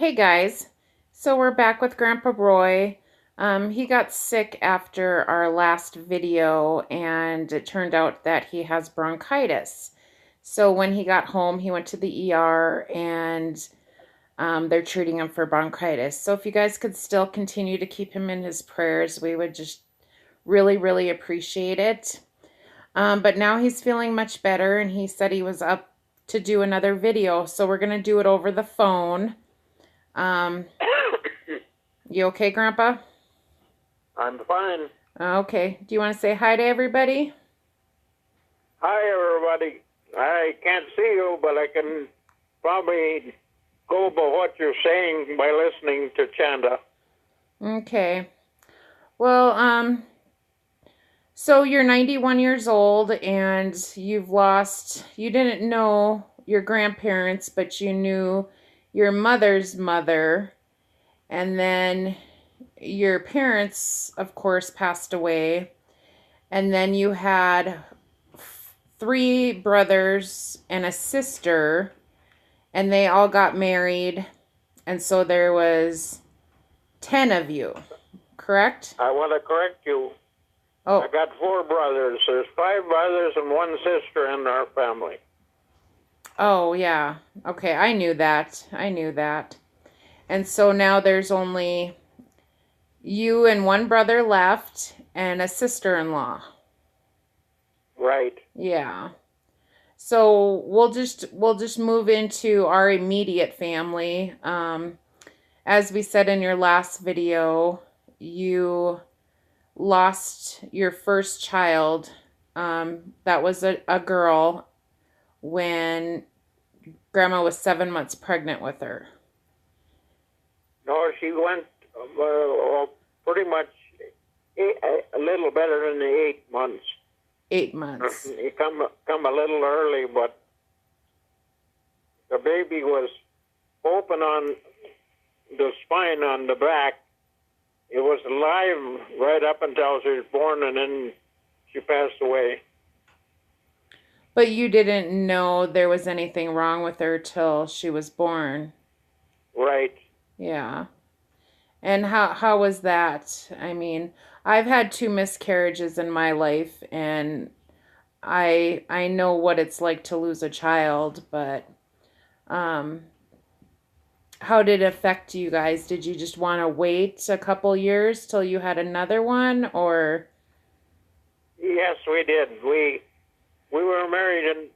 Hey guys, so we're back with Grandpa Roy. He got sick after our last video, and it turned out that he has bronchitis. So when he got home, he went to the ER, and they're treating him for bronchitis. So if you guys could still continue to keep him in his prayers, we would just really, really appreciate it. But now he's feeling much better, and he said he was up to do another video, so we're going to do it over the phone. Um, you okay, Grandpa? I'm fine. Okay. Do you want to say hi to everybody? Hi, everybody. I can't see you, but I can probably go by what you're saying by listening to Chanda. Okay. Well, so you're 91 years old and you didn't know your grandparents, but you knew your mother's mother, and then your parents, of course, passed away, and then you had three brothers and a sister, and they all got married, and so there was 10 of you, correct? I want to correct you. I Oh, got four brothers. There's five brothers and one sister in our family. oh yeah. Okay, I knew that. I knew that. And so now there's only you and one brother left and a sister-in-law. Right. Yeah. So we'll just move into our immediate family. As we said in your last video, you lost your first child. That was a girl when Grandma was 7 months pregnant with her. No, she went pretty much a little better than the 8 months. 8 months. It come a little early, but the baby was open on the spine on the back. It was alive right up until she was born, and then she passed away. But you didn't know there was anything wrong with her till she was born. Right. Yeah. And how was that? I mean, I've had two miscarriages in my life, and I know what it's like to lose a child, but um how did it affect you guys? Did you just want to wait a couple years till you had another one, or Yes, we did. We were married in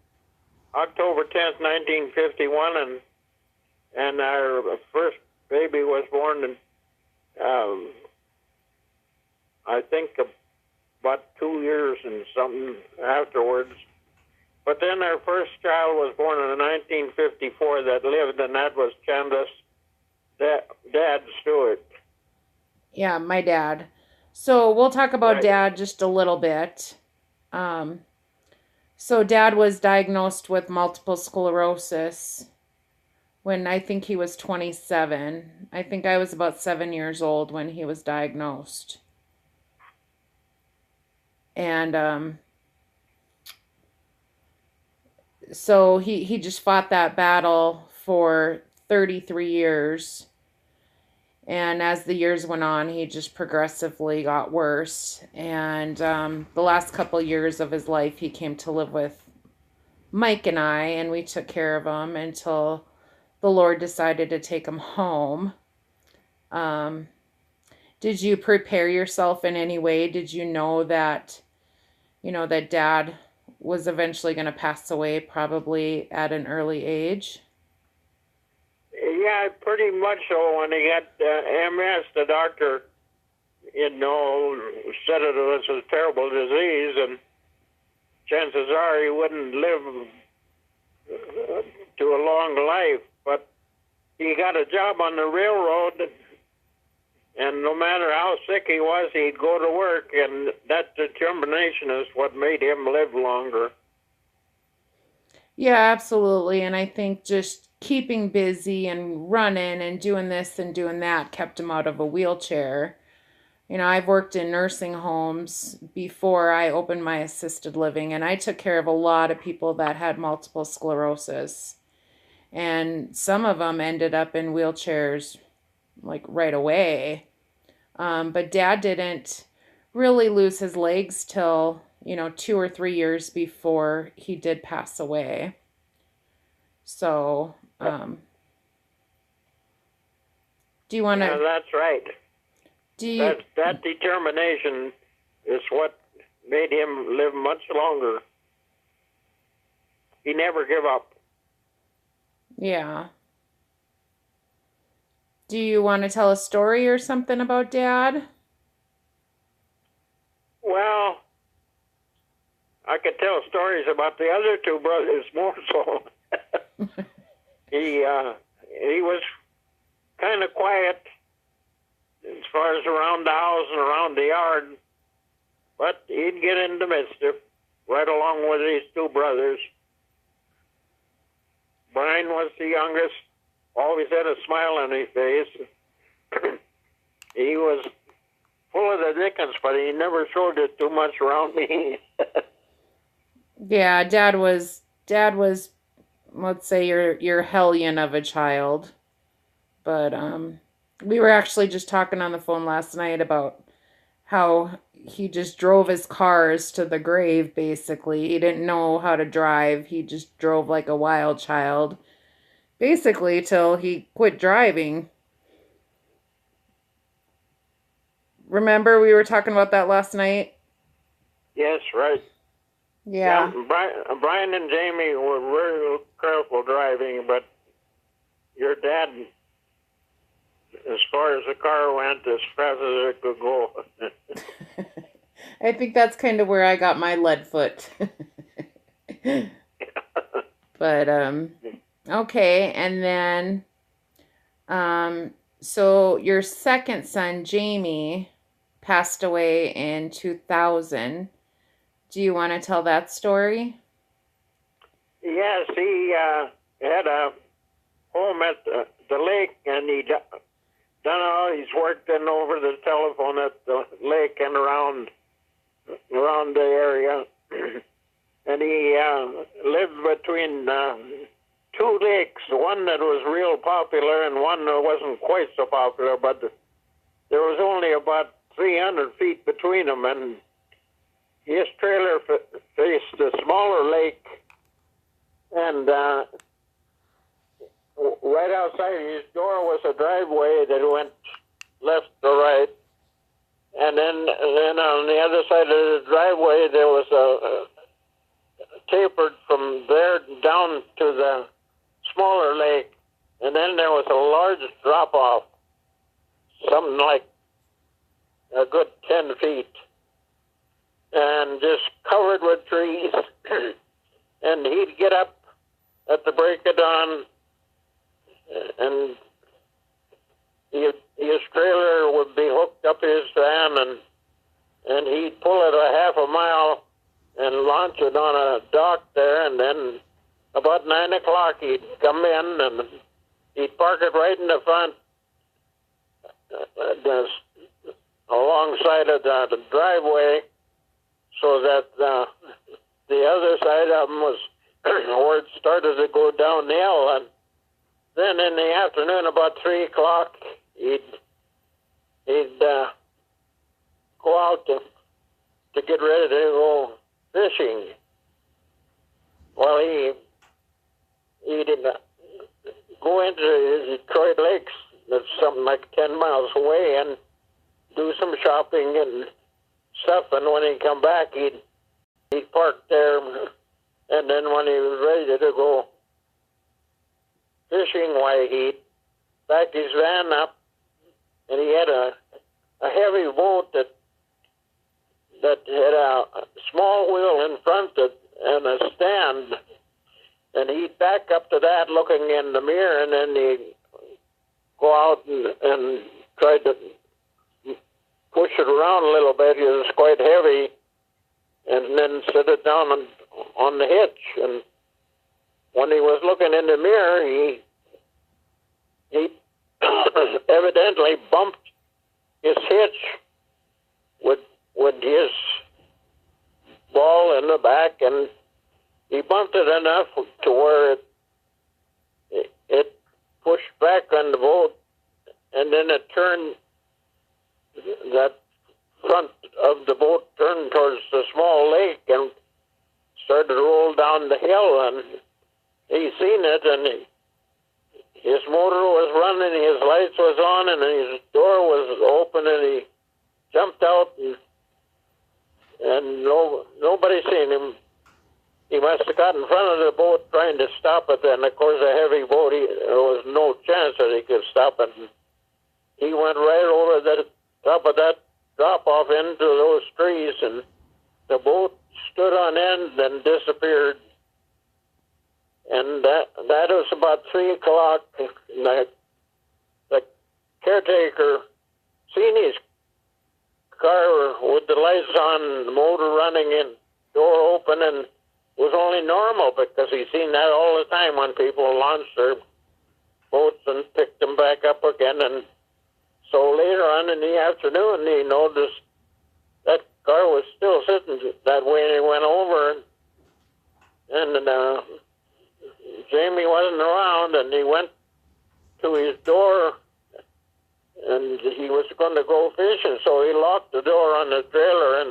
October 10th, 1951, and our first baby was born in I think about 2 years and something afterwards. But then our first child was born in 1954 that lived, and that was Chanda's dad, Stewart. yeah, my dad. So we'll talk about Right. dad just a little bit. Um, so dad was diagnosed with multiple sclerosis when I think he was 27. I think I was about 7 years old when he was diagnosed. And so he just fought that battle for 33 years. And as the years went on, he just progressively got worse. And the last couple years of his life, he came to live with Mike and I, and we took care of him until the Lord decided to take him home. Um, did you prepare yourself in any way? Did you know that dad was eventually going to pass away, probably at an early age? Yeah, pretty much so. When he got MS, the doctor, said it was a terrible disease, and chances are he wouldn't live to a long life. But he got a job on the railroad, and no matter how sick he was, he'd go to work, and that determination is what made him live longer. Yeah, absolutely. And I think just keeping busy and running and doing this and doing that kept him out of a wheelchair. I've worked in nursing homes before I opened my assisted living, and I took care of a lot of people that had multiple sclerosis. and some of them ended up in wheelchairs like right away. But Dad didn't really lose his legs till, 2 or 3 years before he did pass away. So, do you want Yeah, to, that's right. do you, That determination is what made him live much longer. He never gave up. yeah. Do you want to tell a story or something about Dad? Well, I could tell stories about the other two brothers more so. He was kind of quiet as far as around the house and around the yard, but he'd get into mischief right along with his two brothers. Brian was the youngest, always had a smile on his face. He was full of the dickens, but he never showed it too much around me. Yeah, Dad was, let's say, your hellion of a child. But we were actually just talking on the phone last night about how he just drove his cars to the grave, basically. He didn't know how to drive. He just drove like a wild child, basically, till he quit driving. Remember, we were talking about that last night? Yes, right. Yeah. Brian and Jamie were very careful driving, but your dad, as far as the car went, as fast as it could go. I think that's kind of where I got my lead foot. But okay, and then so your second son, Jamie, passed away in 2000. Do you want to tell that story? Yes, he had a home at the lake, and he done all his work then over the telephone at the lake and around the area. And he lived between two lakes, one that was real popular and one that wasn't quite so popular, but there was only about 300 feet between them, and his trailer faced the smaller lake, and right outside his door was a driveway that went left to right, and then on the other side of the driveway there was a tapered from there down to the smaller lake, and then there was a large drop-off, something like a good 10 feet, and just covered with trees. And he'd get up at the break of dawn, and his trailer would be hooked up his van, and he'd pull it a half a mile and launch it on a dock there, and then about 9 o'clock he'd come in and he'd park it right in the front, alongside of the driveway, so that the other side of him was where it started to go downhill. And then in the afternoon, about 3 o'clock, he'd go out to get ready to go fishing. Well, he didn't go into Detroit Lakes, that's something like 10 miles away, and do some shopping and stuff. And when he come back, he'd park there, and then when he was ready to go fishing, why, he'd back his van up, and he had a heavy boat that had a small wheel in front of it and a stand, and he'd back up to that looking in the mirror, and then he'd go out and try to push it around a little bit. It was quite heavy, and then set it down on the hitch. And when he was looking in the mirror, he evidently bumped his hitch with his ball in the back, and he bumped it enough to where back on the boat, and then it turned, that front of the boat turned towards the small lake and started to roll down the hill, and he seen it, and his motor was running, his lights was on, and his door was open, and he jumped out, and nobody seen him. He must have got in front of the boat trying to stop it, and of course a heavy boat, there was no chance that he could stop it. He went right over the top of that drop-off into those trees, and the boat stood on end and disappeared. And that was about 3 o'clock. The caretaker seen his car with the lights on, the motor running, and door open, and was only normal because he's seen that all the time when people launch their boats and pick them back up again. And so later on in the afternoon, he noticed that car was still sitting that way, and he went over, and Jamie wasn't around, and he went to his door, and he was going to go fishing, so he locked the door on the trailer,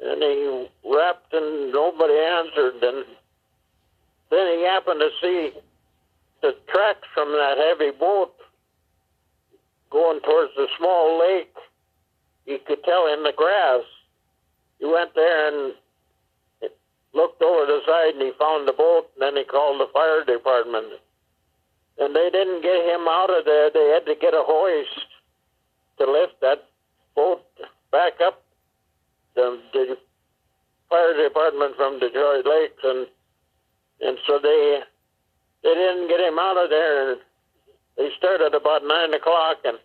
and he rapped, and nobody answered, and then he happened to see the tracks from that heavy boat going towards the small lake. He could tell in the grass. He went there and looked over the side, and he found the boat, and then he called the fire department. And they didn't get him out of there. They had to get a hoist to lift that boat back up. The fire department from Detroit Lakes, and so they didn't get him out of there. They started about 9 o'clock, and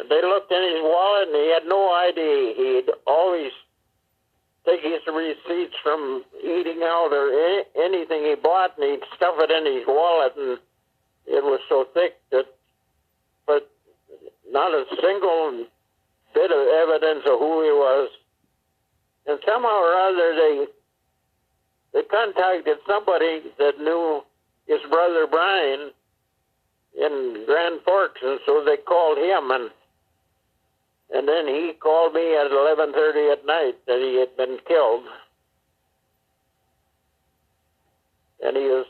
they looked in his wallet, and he had no ID. He'd always take his receipts from eating out or anything he bought, and he'd stuff it in his wallet, and it was so thick but not a single bit of evidence of who he was. And somehow or other, they contacted somebody that knew his brother Brian in Grand Forks, and so they called him, and then he called me at 11:30 at night that he had been killed. And he was,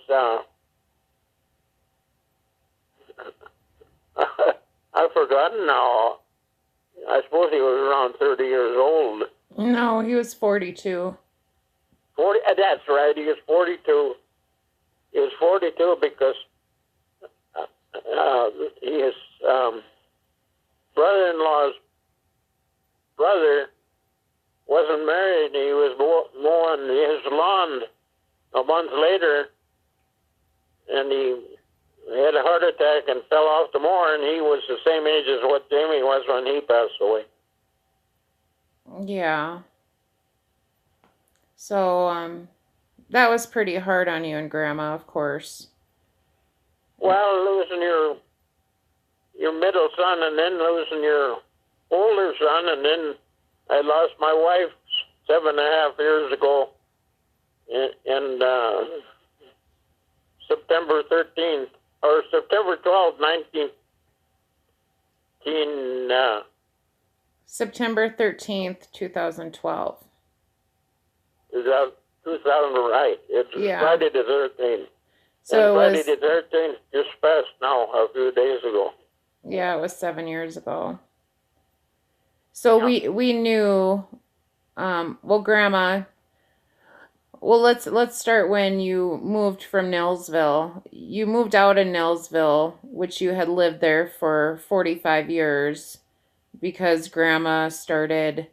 I've forgotten now. I suppose he was around 30 years old. No, he was 42. 40, that's right, he was 42. He was 42 because his brother-in-law's brother wasn't married. He was mowing his lawn a month later, and he had a heart attack and fell off the mower, and he was the same age as what Jamie was when he passed away. Yeah. So, that was pretty hard on you and Grandma, of course. Well, losing your middle son, and then losing your older son, and then I lost my wife 7.5 years ago in September 13th, or September 12th, September 13th, 2012. Is that 2000 right? It's Friday the 13th. So Friday the 13th just passed now, a few days ago. Yeah, it was 7 years ago. So we knew, well, Grandma, well, let's start when you moved from Nelsville. You moved out of Nelsville, which you had lived there for 45 years, because Grandma started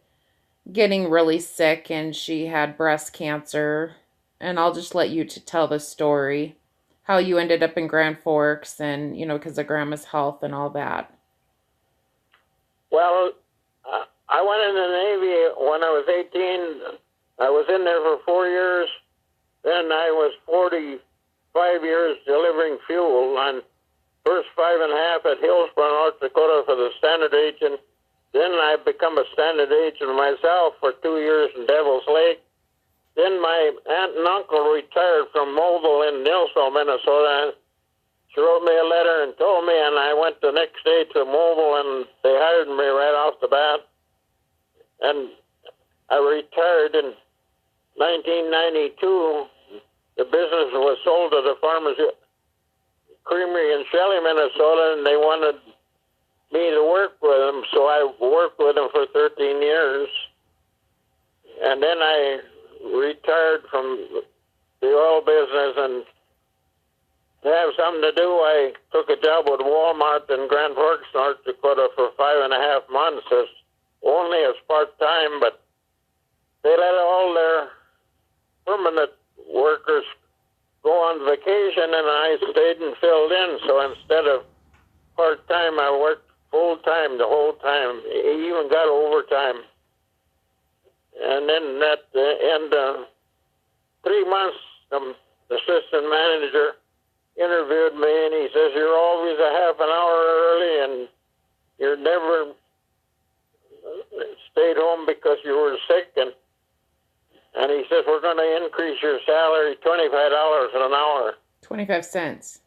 getting really sick and she had breast cancer. And I'll just let you tell the story, how you ended up in Grand Forks, and, because of Grandma's health and all that. Well, I went in the Navy when I was 18. I was in there for 4 years. Then I was 45 years delivering fuel, and first 5.5 at Hillsborough, North Dakota for the Standard Agent. Then I become a Standard Agent myself for 2 years in Devil's Lake. Then my aunt and uncle retired from Mobile in Nelsville, Minnesota, she wrote me a letter and told me, and I went the next day to Mobile, and they hired me right off the bat. And I retired in 1992. The business was sold to the Farmers Creamery in Shelley, Minnesota, and they wanted me to work with them, so I worked with them for 13 years. And then I retired from the oil business, and to have something to do, I took a job with Walmart in Grand Forks, North Dakota for 5.5 months, only as part-time, but they let all their permanent workers go on vacation, and I stayed and filled in. So instead of part-time, I worked full-time the whole time. I even got overtime. And then at the end of 3 months, the assistant manager interviewed me, and he says, "You're always a half an hour early, and you're never stayed home because you were sick." And he says, "We're going to increase your salary $25 an hour." 25 cents.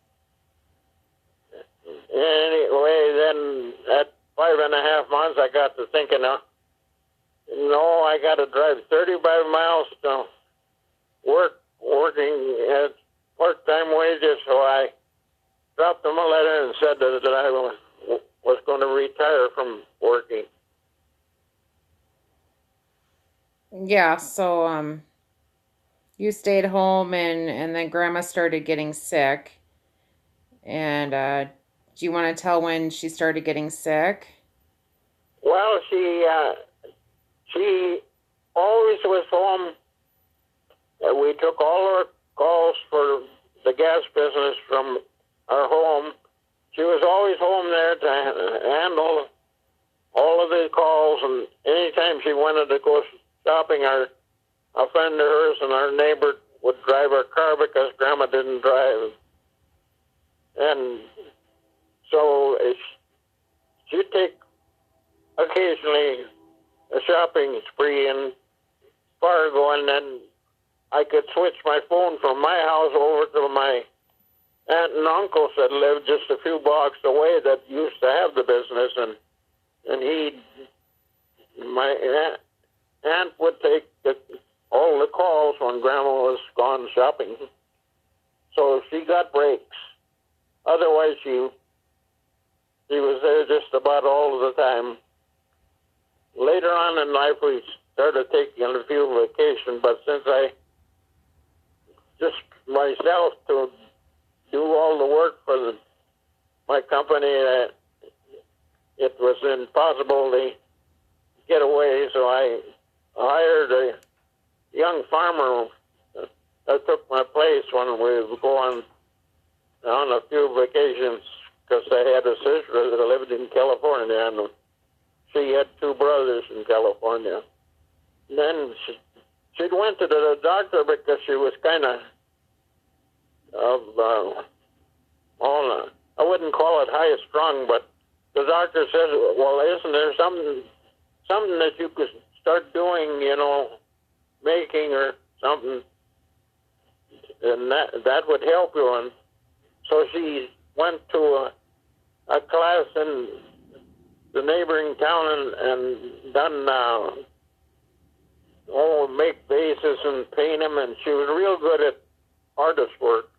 Anyway, then at 5.5 months, I got to thinking, no, I got to drive 35 miles to working at part-time wages. So I dropped them a letter and said that I was going to retire from working. Yeah, so you stayed home, and then Grandma started getting sick. And do you want to tell when she started getting sick? Well, she always was home. We took all our calls for the gas business from our home. She was always home there to handle all of the calls, and anytime she wanted to go shopping, a friend of hers and our neighbor would drive her car because Grandma didn't drive. And so she'd take occasionally a shopping spree in Fargo, and then I could switch my phone from my house over to my aunt and uncles that lived just a few blocks away that used to have the business, and my aunt would take all the calls when Grandma was gone shopping. So she got breaks. Otherwise, she was there just about all of the time. Later on in life, we started taking a few vacations, but since I just myself to do all the work for my company, it was impossible to get away, so I hired a young farmer that took my place when we would go on a few vacations, because I had a sister that lived in California, and she had 2 brothers in California. And then she'd went to the doctor because she was kind of I wouldn't call it high strung, but the doctor says, "Well, isn't there something that you could start doing, making or something, and that would help you?" And so she went to a class in the neighboring town and done make vases and paint them, and she was real good at artist work.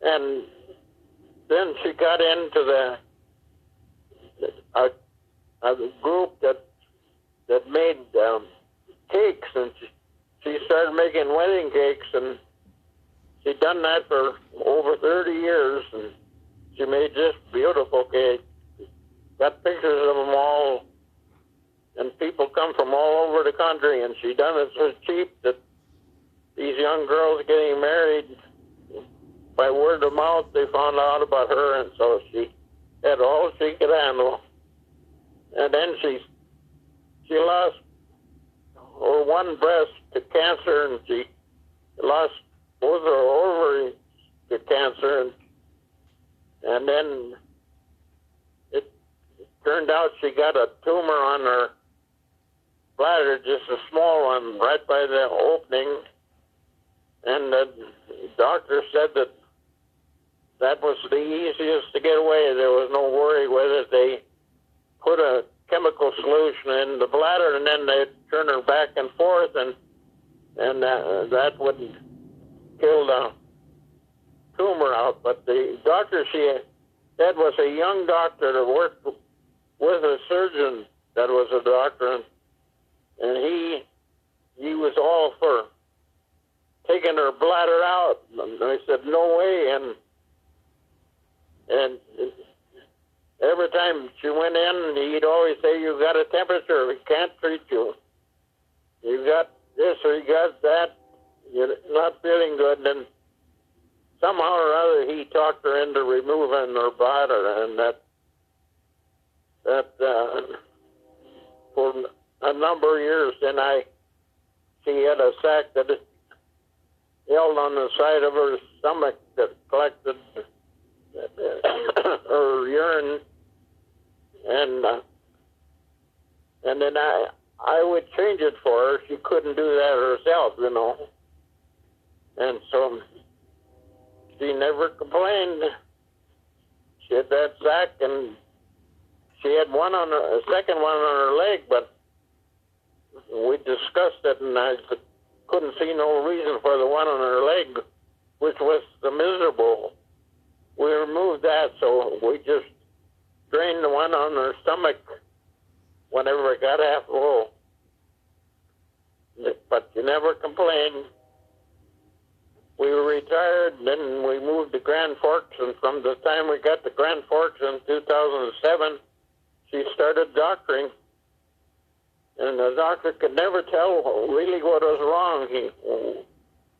And then she got into a group that made cakes, and she started making wedding cakes, and she'd done that for over 30 years, and she made just beautiful cakes. Got pictures of them all, and people come from all over the country, and she done it so cheap that these young girls getting married, by word of mouth, they found out about her, and so she had all she could handle. And then she lost her one breast to cancer, and she lost both her ovaries to cancer, and then it turned out she got a tumor on her bladder, just a small one, right by the opening. And the doctor said that that was the easiest to get away. There was no worry whether they put a chemical solution in the bladder and then they'd turn her back and forth, and that would kill the tumor out. But the doctor she had was a young doctor that worked with a surgeon that was a doctor, and he was all for taking her bladder out. And I said, no way. And every time she went in, he'd always say, you got a temperature, we can't treat you. You got this or you got that, you're not feeling good. And somehow or other, he talked her into removing her bladder, and that for a number of years, then she had a sac that held on the side of her stomach that collected her urine, and then I would change it for her. She couldn't do that herself, you know, and so she never complained. She had that sac, and she had a second one on her leg, but we discussed it, and I couldn't see no reason for the one on her leg, which was the miserable. We removed that, so we just drained the one on her stomach whenever it got half full. But she never complained. We were retired, then we moved to Grand Forks, and from the time we got to Grand Forks in 2007, she started doctoring. And the doctor could never tell really what was wrong.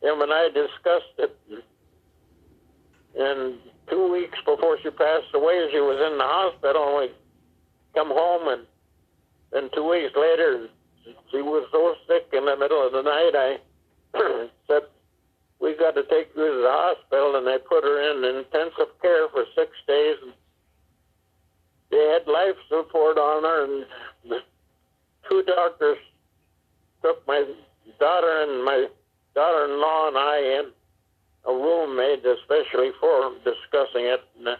Him and I discussed it. And 2 weeks before she passed away, she was in the hospital, and we come home, and then 2 weeks later, she was so sick in the middle of the night, I said, we got to take her to the hospital, and they put her in intensive care for 6 days. And they had life support on her, and the 2 doctors took my daughter and my daughter-in-law and I in a room made especially for discussing it. And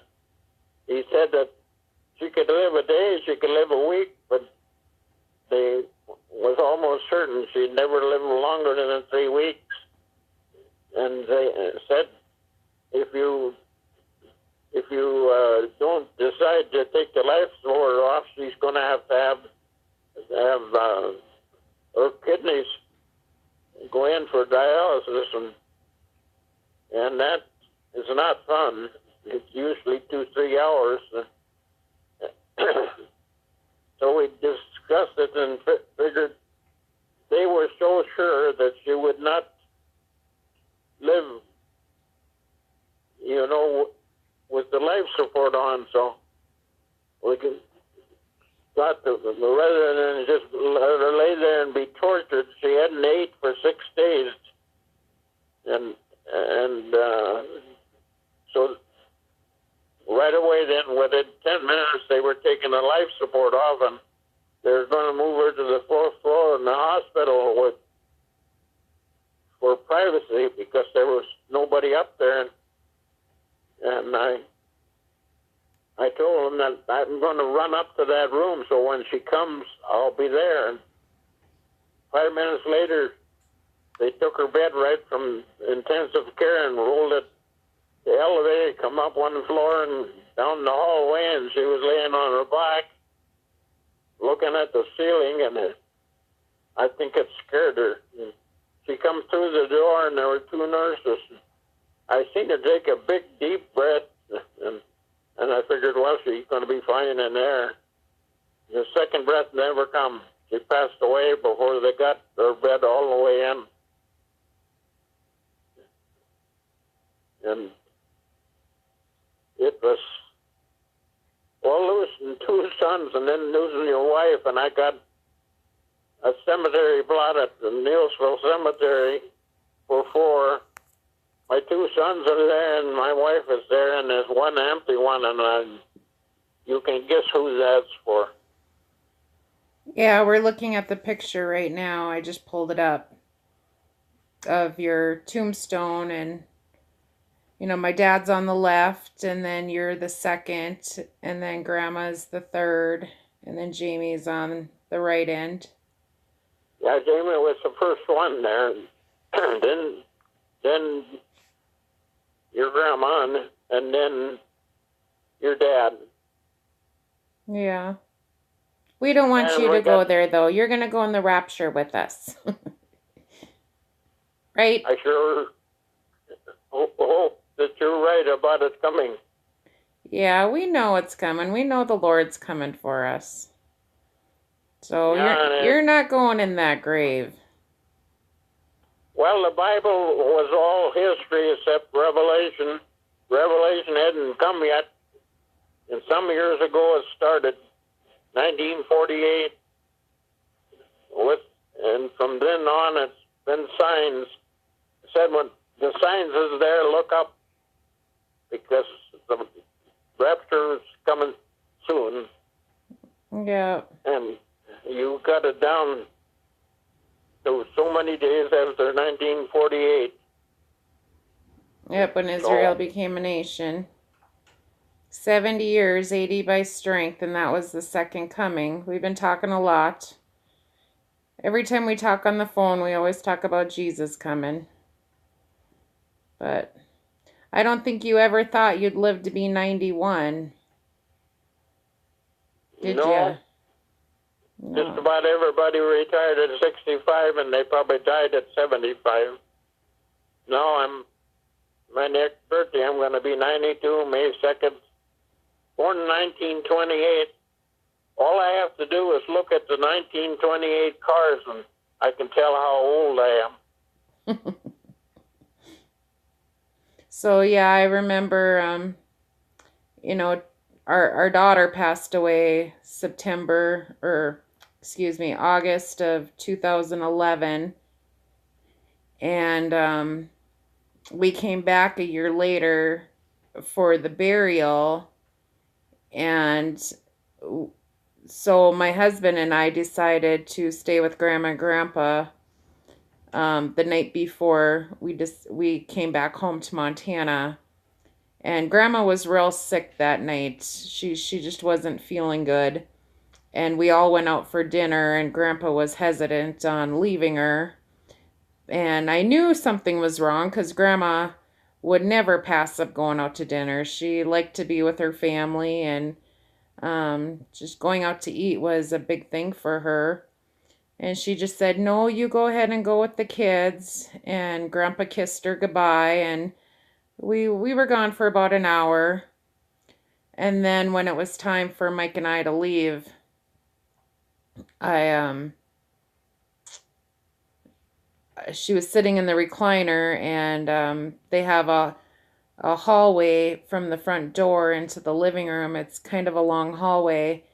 he said that she could live a day, she could live a week, but they was almost certain she'd never live longer than 3 weeks. And they said, if you don't decide to take the life support off, she's going to have her kidneys go in for dialysis, and that is not fun. It's usually 2-3 hours. So we discussed it and figured they were so sure that she would not live, you know, with the life support on. So we thought that rather than just let her lay there and be tortured, she hadn't ate for 6 days, and so right away then, within 10 minutes, they were taking the life support off, and they were going to move her to the 4th floor in the hospital for privacy, because there was nobody up there, and I told them that I'm going to run up to that room, so when she comes, I'll be there. And 5 minutes later, they took her bed right from intensive care and rolled it. The elevator come up 1 floor and down the hallway, and she was laying on her back, looking at the ceiling, and I think it scared her. And she come through the door, and there were 2 nurses. I seen her take a big, deep breath, and I figured, well, she's going to be fine in there. The second breath never come. She passed away before they got her bed all the way in. And it was, well, losing 2 sons and then losing your wife, and I got a cemetery plot at the Neilsville Cemetery for 4. My 2 sons are there, and my wife is there, and there's 1 empty one, and you can guess who that's for. Yeah, we're looking at the picture right now. I just pulled it up of your tombstone, and My dad's on the left, and then you're the second, and then grandma's the third, and then Jamie's on the right end. Yeah, Jamie was the first one there. then your grandma, and then your dad. Yeah. We don't want And you to we go got, there, though. You're going to go in the rapture with us. Right? I sure hope that you're right about it coming. Yeah, we know it's coming. We know the Lord's coming for us. So Yeah, you're not going in that grave. well, the Bible was all history except Revelation. Revelation hadn't come yet. And some years ago it started, 1948. And from then on it's been signs. It said when the signs is there, look up because the rapture is coming soon. Yeah. And you got it down to so many days after 1948. Yep, when Israel became a nation. 70 years, 80 by strength, and that was the second coming. We've been talking a lot. Every time we talk on the phone, we always talk about Jesus coming. But I don't think you ever thought you'd live to be 91. Did No, you? just No. about everybody retired at 65, and they probably died at 75. No, my next birthday, I'm going to be 92, May 2nd, born in 1928. All I have to do is look at the 1928 cars, and I can tell how old I am. So yeah, I remember our daughter passed away August of 2011, and we came back a year later for the burial, and so my husband and I decided to stay with Grandma and Grandpa the night before we came back home to Montana. And Grandma was real sick that night. She just wasn't feeling good. And we all went out for dinner, and Grandpa was hesitant on leaving her. And I knew something was wrong because Grandma would never pass up going out to dinner. She liked to be with her family, and just going out to eat was a big thing for her. And she just said, "No, you go ahead and go with the kids." And Grandpa kissed her goodbye, and we were gone for about an hour. And then when it was time for Mike and I to leave, I she was sitting in the recliner, and they have a hallway from the front door into the living room. It's kind of a long hallway,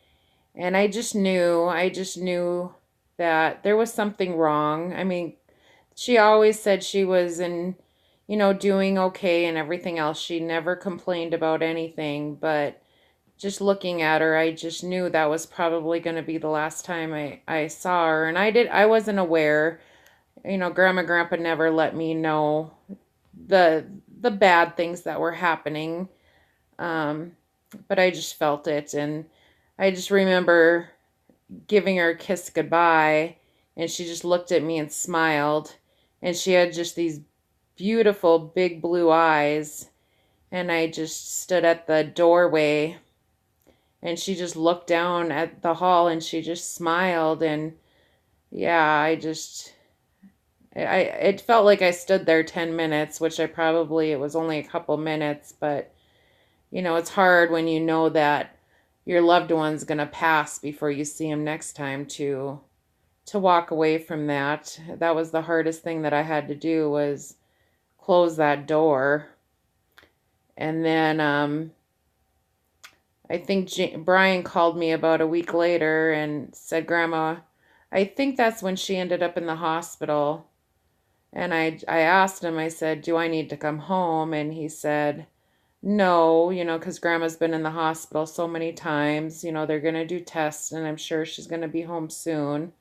and I just knew that there was something wrong. I mean, she always said she was doing okay and everything else. She never complained about anything, but just looking at her, I just knew that was probably going to be the last time I saw her. And I wasn't aware. Grandma and Grandpa never let me know the bad things that were happening. Um, but I just felt it, and I just remember giving her a kiss goodbye, and she just looked at me and smiled, and she had just these beautiful big blue eyes, and I just stood at the doorway, and she just looked down at the hall, and she just smiled. And yeah, it felt like I stood there 10 minutes, which it was only a couple minutes, but it's hard when you know that your loved one's going to pass before you see him next time to walk away from that. That was the hardest thing that I had to do, was close that door. And then I think Brian called me about a week later and said, "Grandma, I think that's when she ended up in the hospital." And I asked him, I said, "Do I need to come home?" And he said, "No, because Grandma's been in the hospital so many times. They're going to do tests, and I'm sure she's going to be home soon."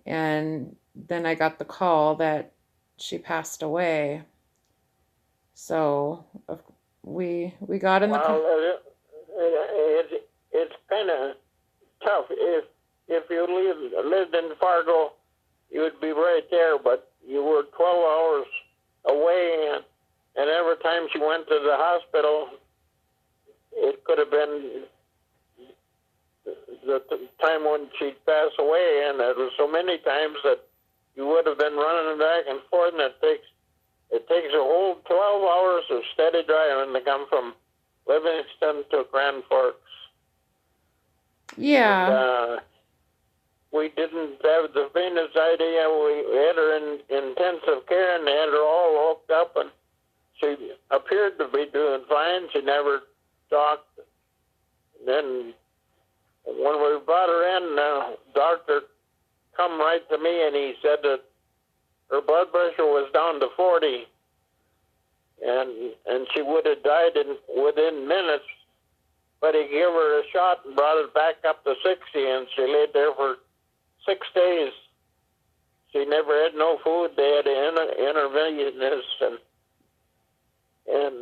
And then I got the call that she passed away. So we got in the car. Well, it's kind of tough. If you lived in Fargo, you would be right there, but you were 12 hours away, and every time she went to the hospital, it could have been the time when she'd pass away, and there were so many times that you would have been running back and forth, and it takes a whole 12 hours of steady driving to come from Livingston to Grand Forks. And Yeah. we didn't have the faintest idea. We had her in intensive care, and they had her all hooked up, and she appeared to be doing fine. She never talked. Then when we brought her in, the doctor come right to me, and he said that her blood pressure was down to 40, and she would have died within minutes. But he gave her a shot and brought it back up to 60, and she laid there for 6 days. She never had no food. They had to intervene this and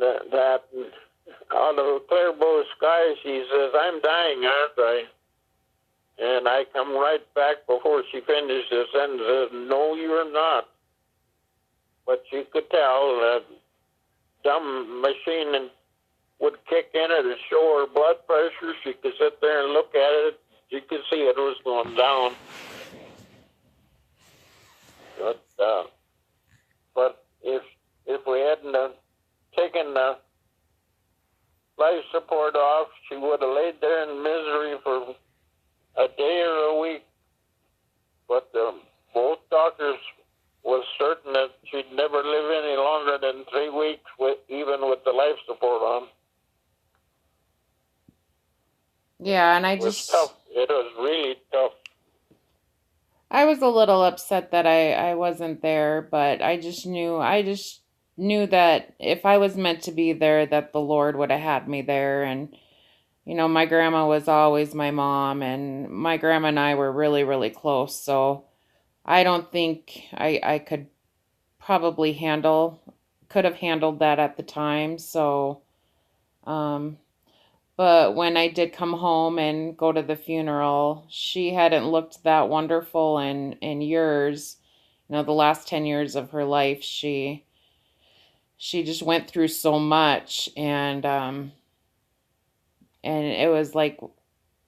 that. And out of a clear blue sky, she says, "I'm dying, aren't I?" And I come right back before she finished the sentence and says, "No, you're not." But she could tell that dumb machine would kick in it to show her blood pressure. She could sit there and look at it. She could see it was going down. But if we hadn't taken the life support off, she would have laid there in misery for a day or a week. But both doctors was certain that she'd never live any longer than 3 weeks, even with the life support on. Yeah, and It was tough. It was really tough. I was a little upset that I wasn't there, but I just knew that if I was meant to be there, that the Lord would have had me there. And my grandma was always my mom, and my grandma and I were really, really close. So I don't think I probably could have handled that at the time. So, um, but when I did come home and go to the funeral, she hadn't looked that wonderful in years. The last 10 years of her life, she just went through so much, and it was like,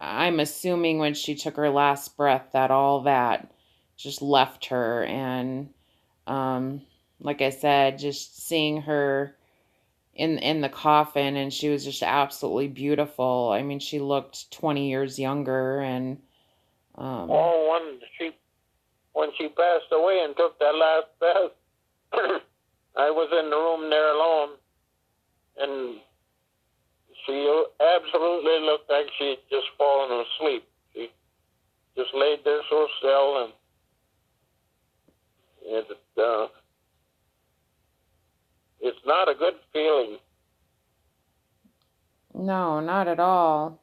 I'm assuming when she took her last breath that all that just left her. And um like I said, just seeing her in the coffin, and she was just absolutely beautiful. I mean, she looked 20 years younger. And um Oh, when she passed away and took that last breath, I was in the room there alone, and she absolutely looked like she had just fallen asleep. She just laid there so still, and it's not a good feeling. no, not at all.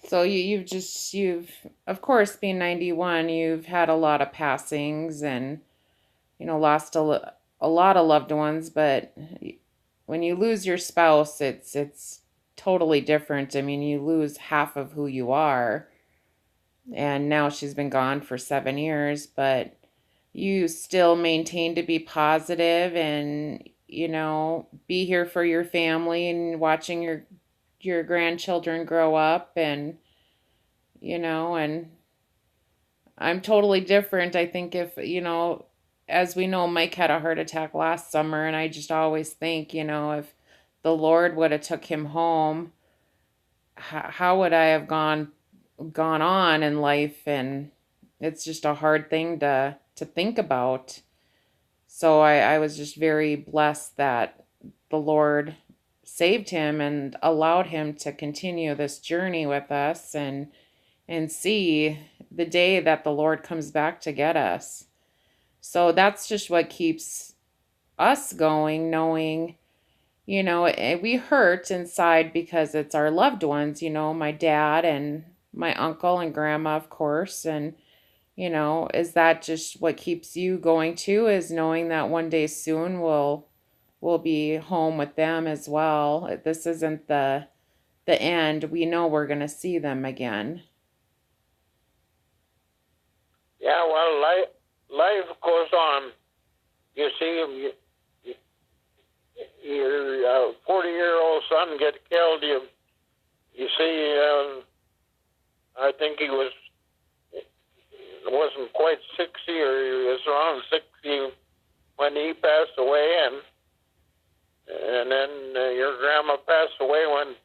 So you've of course, being 91, you've had a lot of passings, and lost a lot of loved ones. But when you lose your spouse, it's totally different. I mean, you lose half of who you are. And now she's been gone for 7 years, but you still maintain to be positive, and be here for your family, and watching your grandchildren grow up. And I'm totally different. I think, if as we know, Mike had a heart attack last summer, and I just always think, if the Lord would have took him home, how would I have gone on in life? And it's just a hard thing to think about. So I was just very blessed that the Lord saved him and allowed him to continue this journey with us, and see the day that the Lord comes back to get us. So that's just what keeps us going, knowing, we hurt inside because it's our loved ones, my dad and my uncle and grandma, of course. And, is that just what keeps you going too, is knowing that one day soon we'll be home with them as well. This isn't the end. We know we're going to see them again. Yeah, well, life goes on. You see, your 40-year-old son get killed. You see, I think he wasn't quite 60, or he was around 60 when he passed away, and then your grandma passed away when,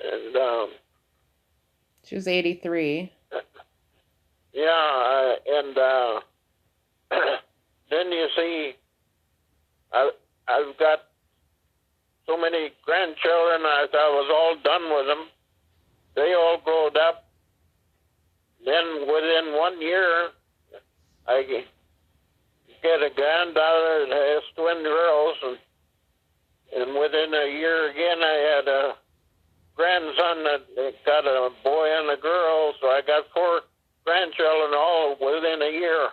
and She was 83. yeah, and then you see, I've got so many grandchildren. I thought I was all done with them. They all growed up. Then within 1 year, I get a granddaughter that has twin girls, and within a year again, I had a grandson that got a boy and a girl. So I got 4 grandchildren all within a year.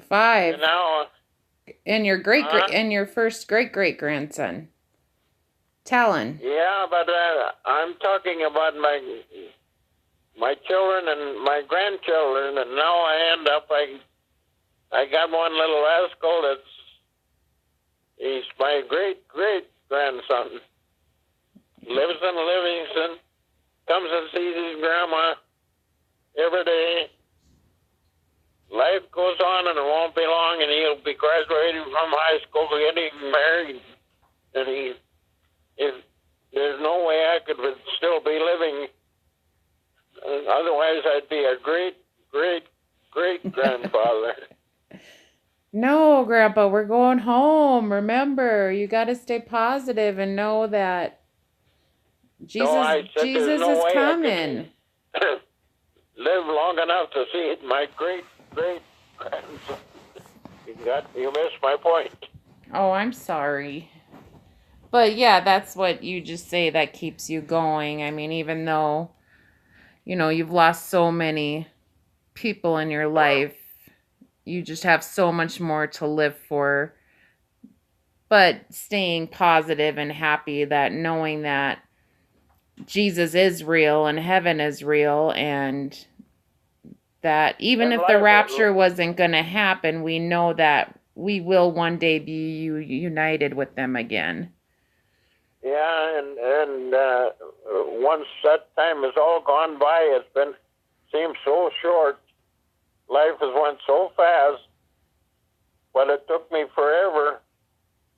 5. And now, And your and your first great grandson, Talon. yeah, but I'm talking about my children and my grandchildren, and now I end up, I got one little rascal he's my great grandson. Lives in Livingston, comes and sees his grandma every day. Life goes on, and it won't be long, and he'll be graduating from high school, getting married, and if there's no way I could still be living. Otherwise, I'd be a great grandfather. No, Grandpa, we're going home. Remember, you got to stay positive and know that Jesus is coming. Live long enough to see my great grandson. You missed my point. Oh, I'm sorry. But yeah, that's what you just say that keeps you going. I mean, even though, you've lost so many people in your life, you just have so much more to live for. But staying positive and happy, that knowing that Jesus is real and heaven is real, and that even if the rapture wasn't going to happen, we know that we will one day be united with them again. Yeah, and once that time is all gone by, seems so short. Life has went so fast, but it took me forever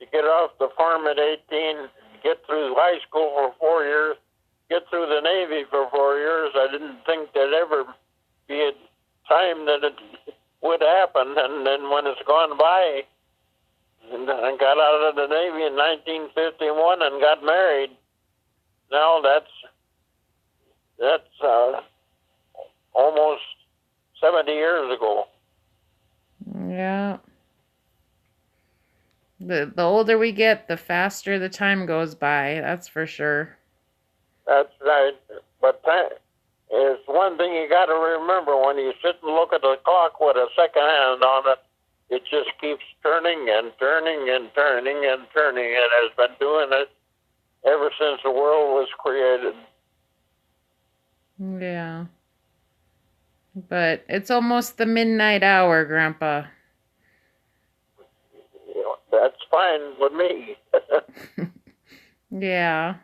to get off the farm at 18, get through high school for 4 years, get through the Navy for 4 years. I didn't think there'd ever be a time that it would happen, and then when it's gone by, and I got out of the Navy in 1951 and got married. Now that's almost 70 years ago. Yeah. The older we get, the faster the time goes by. That's for sure. That's right. But it's one thing you got to remember: when you sit and look at the clock with a second hand on it, it just keeps turning and turning and turning and turning. It has been doing it ever since the world was created. Yeah. But it's almost the midnight hour, Grandpa. That's fine with me. Yeah.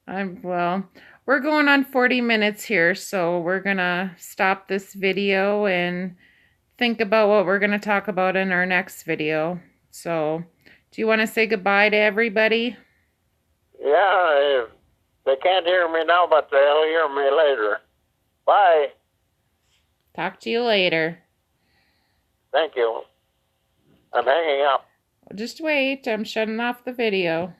We're going on 40 minutes here, so we're going to stop this video and think about what we're going to talk about in our next video. So, do you want to say goodbye to everybody? Yeah, they can't hear me now, but they'll hear me later. Bye. Talk to you later. Thank you. I'm hanging up. Just wait, I'm shutting off the video.